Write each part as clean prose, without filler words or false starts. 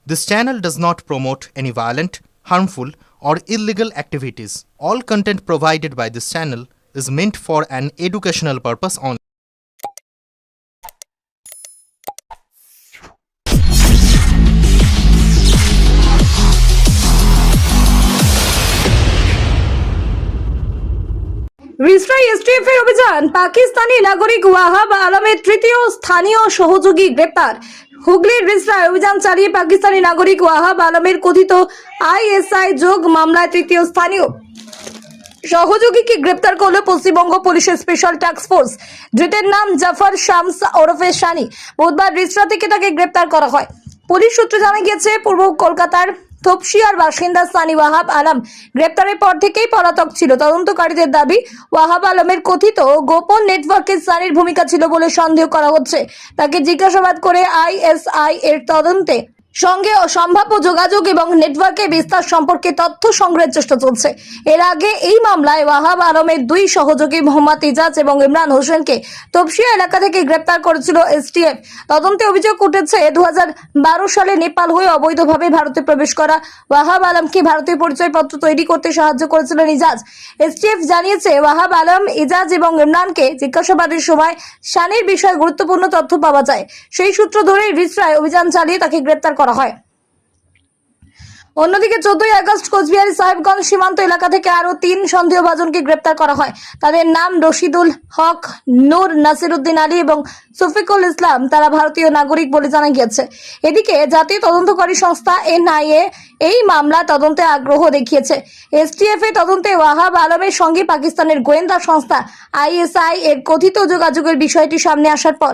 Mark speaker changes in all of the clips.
Speaker 1: This channel does not promote any violent, harmful, or illegal activities. All content provided by this channel is meant for an educational purpose only.
Speaker 2: রিসরাই STF এর অভিযান, পাকিস্তানি নাগরিক ওয়াহাব আলমের তৃতীয় স্থানীয় সহযোগী গ্রেপ্তার। হুগলির রিসরায় অভিযান চালিয়ে পাকিস্তানি নাগরিক ওয়াহাব আলমের কথিত আইএসআই যোগ মামলায় তৃতীয় স্থানীয় সহযোগীকে গ্রেপ্তার করল পশ্চিমবঙ্গ পুলিশের স্পেশাল টাস্ক ফোর্স। ধৃতের নাম জাফর শামস ওরফে শানি। বুধবার রিসরা থেকে তাকে গ্রেপ্তার করা হয়। পুলিশ সূত্রে জানা গিয়েছে, পূর্ব কলকাতার তপসিয়ার বাসিন্দা সানি ওয়াহাব আলম গ্রেপ্তারের পর থেকেই পলাতক ছিল। তদন্তকারীদের দাবি, ওয়াহাব আলমের কথিত গোপন নেটওয়ার্কে সানির ভূমিকা ছিল বলে সন্দেহ করা হচ্ছে। তাকে জিজ্ঞাসাবাদ করে আইএসআই এর তদন্তে সঙ্গে সম্ভাব্য যোগাযোগ এবং নেটওয়ার্কের বিস্তার সম্পর্কে তথ্য সংগ্রহের চেষ্টা চলছে। এর আগে এই মামলায় ওয়াহাব আলমের দুই সহযোগী মোহাম্মদ ইজাজ এবং ইমরান হোসেনকে তপসিয়া এলাকা থেকে গ্রেপ্তার করেছিল এসটিএফ। তদন্তে অভিযোগ উঠেছে, 2012 সালে নেপাল হয়ে অবৈধভাবে ভারতে প্রবেশ করা ওয়াহাব আলমকে ভারতীয় পরিচয়পত্র তৈরি করতে সাহায্য করেছিলেন ইজাজ। এসটিএফ জানিয়েছে, ওয়াহাব আলম, ইজাজ এবং ইমরানকে জিজ্ঞাসাবাদের সময় শানির বিষয়ে গুরুত্বপূর্ণ তথ্য পাওয়া যায়। সেই সূত্র ধরেই রিসরায় অভিযান চালিয়ে তাকে গ্রেপ্তার করা হয়। অন্যদিকে 14ই আগস্ট কোচবিহার সাহেবগঞ্জ সীমান্ত এলাকা থেকে আরো 3 সন্দেহভাজনকে গ্রেপ্তার করা হয়। তাদের নাম রশিদুল হক, নূর, নাসিরউদ্দিন আলী এবং শফিকুল ইসলাম। তারা ভারতীয় নাগরিক বলে জানা গিয়েছে। এদিকে জাতীয় তদন্তকারী সংস্থা এনআইএ এই মামলা তদন্তে আগ্রহ দেখিয়েছে। এসটিএফ এর তদন্তে ওয়াহাব আলমের সঙ্গে পাকিস্তানের গোয়েন্দা সংস্থা আইএসআই এর কথিত যোগাযোগের বিষয়টি সামনে আসার পর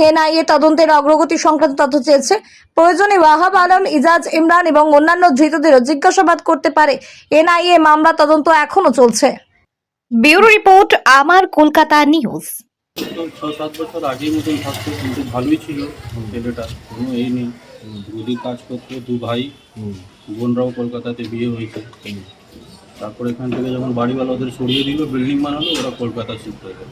Speaker 2: এনআইএ তদন্তের অগ্রগতি সংক্রান্ত তথ্য চেয়েছে। প্রয়োজনে ওয়াহাব আলম, ইজাজ, ইমরান এবং অন্যান্য ধৃতদেরও জিজ্ঞাসাবাদ করতে পারে এনআইএ। মামলা তদন্ত এখনো চলছে।
Speaker 3: ব্যুরো রিপোর্ট, আমার কলকাতা নিউজ।
Speaker 4: তো 6-7 বছর আগের মতন থাকতো, কিন্তু ভালোই ছিল ছেলেটা, কোনো এই নেই। গদির কাজ করতো, 2 ভাই, বোনরাও কলকাতাতে বিয়ে হয়েছে। তারপর এখান থেকে যখন বাড়িওয়ালা ওদের সরিয়ে দিল, বিল্ডিং বানালো, ওরা কলকাতা শিফট হয়ে গেল।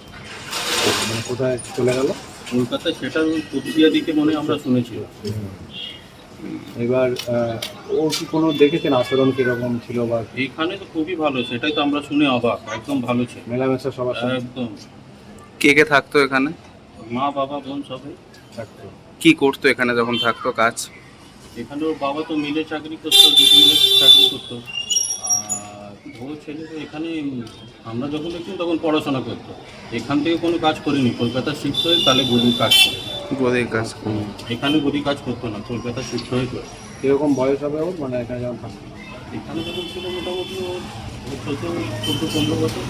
Speaker 5: মানে কোথায় চলে গেল?
Speaker 4: কলকাতায়, সেটা তপসিয়া দিকে মনে হয় আমরা শুনেছি।
Speaker 5: এবার ও কি কোনো দেখেছেন আচরণ কিরকম ছিল? বা
Speaker 4: এইখানে তো খুবই ভালো, সেটাই তো আমরা শুনে অবাক। একদম ভালো ছিল,
Speaker 5: মেলামেশা সবার সাথে
Speaker 4: একদম।
Speaker 6: কে কে থাকতো এখানে?
Speaker 4: মা, বাবা, বোন সবাই
Speaker 5: থাকতো।
Speaker 6: কি করতো এখানে যখন থাকতো কাজ?
Speaker 4: এখানে ওর বাবা তো মিলে চাকরি করতো, দুটো মিলে চাকরি করতো। আর ও ছেলে তো এখানে, আমরা যখন দেখছি তখন পড়াশোনা করতো। এখান থেকে কোনো কাজ করিনি, কলকাতা শিফট হয়ে তাহলে গদির কাজ করে।
Speaker 6: গদির কাজ।
Speaker 4: এখানে গদি কাজ করতো না, কলকাতা শিফট হয়ে করে।
Speaker 5: কিরকম বয়স হবে ওর, মানে এখানে যখন থাকতো?
Speaker 4: এখানে যখন ছিল মোটামুটি ওর 14-15 বছর।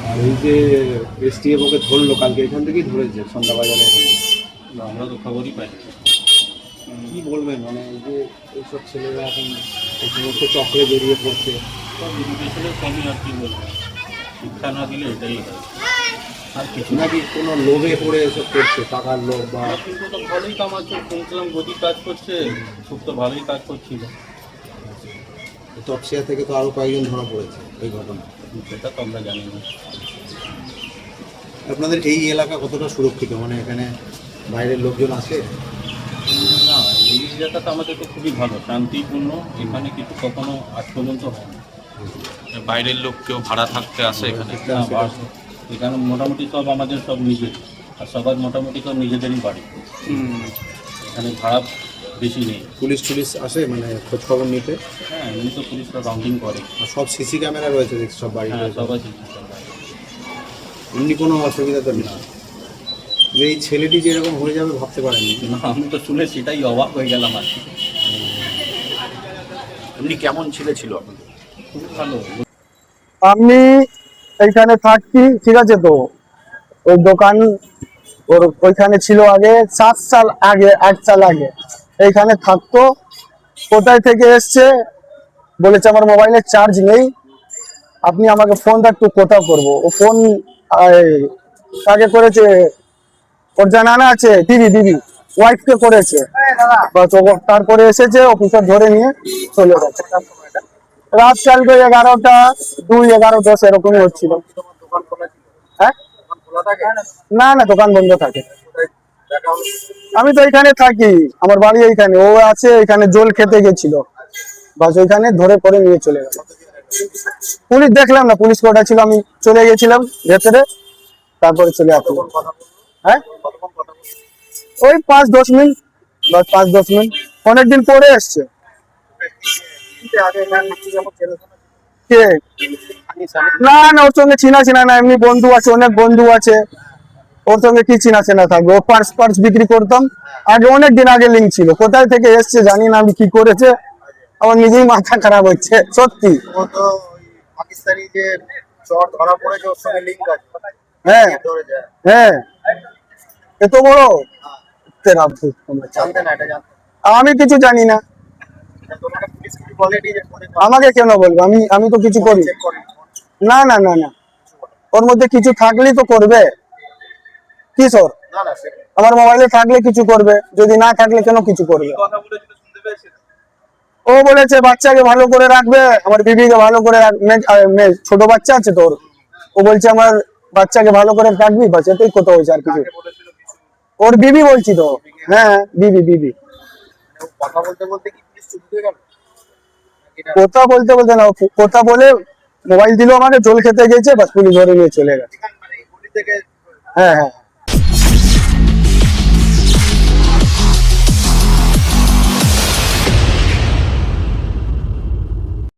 Speaker 5: আর এই যে এসটিএফ ওকে ধরলো কালকে, এখান থেকেই ধরেছে সন্ধ্যাবাজারে।
Speaker 4: আমরা তো খবরই পাই।
Speaker 5: কি বলবেন, মানে এই যে এইসব ছেলেরা এখন এই সমস্ত চক্রে বেরিয়ে পড়ছে?
Speaker 4: সব এডুকেশনের কমই, আর কি বলবো, শিক্ষা না দিলে এটাই হয়, আর কিছু না।
Speaker 5: নাকি কোনো লোভে পড়ে এসব করছে, টাকার লোভ? বা
Speaker 4: কিন্তু তো ভালোই কামাচ্ছে, শুনছিলাম গদির কাজ করছে, খুব তো ভালোই কাজ করছিল।
Speaker 5: তপসিয়া থেকে তো আরও কয়েকজন ধরা পড়েছে এই ঘটনা,
Speaker 4: সেটা তো আমরা জানি না।
Speaker 5: আপনাদের এই এলাকা কতটা সুরক্ষিত? মানে এখানে বাইরের লোকজন আসে?
Speaker 4: না, এই এলাকাটা আমাদের তো খুবই ভালো, শান্তিপূর্ণ। এখানে কিছু কখনো আজ পর্যন্ত হয় না। বাইরের লোক কেউ ভাড়া থাকতে আসে এখানে? এখানে মোটামুটি সব আমাদের সব নিজের, আর সবার মোটামুটি সব নিজেদেরই বাড়ি। এখানে ভাড়া বেশি নেই।
Speaker 5: পুলিশ টুলিশ আসে মানে খোঁজ খবর নিতে?
Speaker 4: হ্যাঁ, এমনি তো পুলিশরা রাউন্ডিং করে।
Speaker 5: আর সব সিসি ক্যামেরা রয়েছে দেখছি সব বাড়িতে?
Speaker 4: হ্যাঁ, সবাই।
Speaker 5: এমনি কোনো অসুবিধা তো নেই? এই ছেলেটি যেরকম হয়ে যাবে ভাবতে পারেনি।
Speaker 4: না, আমি তো শুনে সেটাই অবাক হয়ে গেলাম আর কি।
Speaker 6: এমনি কেমন ছেলে ছিল আপনাদের?
Speaker 4: খুব ভালো।
Speaker 7: আমি এইখানে থাকি, ঠিক আছে। তো ওই দোকান ওর ওইখানে ছিল আগে, 7 সাল আগে, 8 সাল আগে এইখানে থাকতো। কোথায় থেকে এসছে বলেছে, আমার মোবাইলে চার্জ নেই, আপনি আমাকে ফোনটা একটু কোথাও করবো। ও ফোন কাকে করেছে, ওর জানা আছে, দিদি ওয়াইফকে করেছে। তারপরে এসেছে, অফিসার ধরে নিয়ে চলে গেছে। রাত কালকে 11টা 2, 11:10 এরকমই হচ্ছিল। হ্যাঁ, না দোকান বন্ধ থাকে। আমি তো এখানে থাকি, আমার বাড়ি এইখানে, ও আছে এখানে জল খেতে গেছিল, বাস ওইখানে ধরে পরে নিয়ে চলে গেল। পুলিশ দেখলাম না, পুলিশ কোটা ছিল, আমি চলে গেছিলাম ভেতরে, তারপরে চলে আসলাম। হ্যাঁ ওই 5-10 মিনিট, বাস 5-10 মিনিট, অনেকদিন পরে এসছে। কে? না না, ওর সঙ্গে চিনা চিনা না, এমনি বন্ধু আছে, অনেক বন্ধু আছে, ওর সঙ্গে কি চিনা চেনা থাকবে। ও পার্স বিক্রি করতাম আগে, অনেক দিন আগে লিঙ্ক ছিল, কোথায় থেকে এসছে জানি না আমি, কি করেছে আমার নিজেই মাথা খারাপ হচ্ছে সত্যি।
Speaker 8: ও তো ওই পাকিস্তানি যে চর ধরা পড়েছে ওর সঙ্গে লিঙ্ক আছে।
Speaker 7: হ্যাঁ
Speaker 8: ধরে যায়।
Speaker 7: হ্যাঁ, এত বড় তেরা ভূত তোমরা।
Speaker 8: জানতে না, এটা জানতে
Speaker 7: আমি কিছু জানি না,
Speaker 8: না। তোমাকে পুলিশ কি বলে যে ফোনে
Speaker 7: আমাকে কেন বলবো? আমি তো কিছু করি
Speaker 8: চেক করে
Speaker 7: না। না না না, ওর মধ্যে কিছু থাকলেই তো করবে। কি সর,
Speaker 8: না না, সে
Speaker 7: আমার মোবাইলে থাকলে কিছু করবে, যদি না থাকলে কেন কিছু করবে? ও বলেছে বাচ্চাকে ভালো করে রাখবে, আমার বিবিকে ভালো করে ছোট বাচ্চা আছে তোর, ও বলছে আমার বাচ্চাকে ভালো করে রাখবি, বাস এটাই কথা হয়েছে, আর কিছু। ওর বিবি বলছি তো, হ্যাঁ বিবি।
Speaker 8: ও কথা বলতে বলতে কি পুলিশ চুপ হয়ে গেল?
Speaker 7: কথা বলতে বলতে না, কথা বলে মোবাইল দিল আমাকে, জল খেতে গেছে, বাস পুলিশ ধরে নিয়ে চলে গেছে।
Speaker 8: মানে এই গলি থেকে
Speaker 7: হ্যাঁ হ্যাঁ।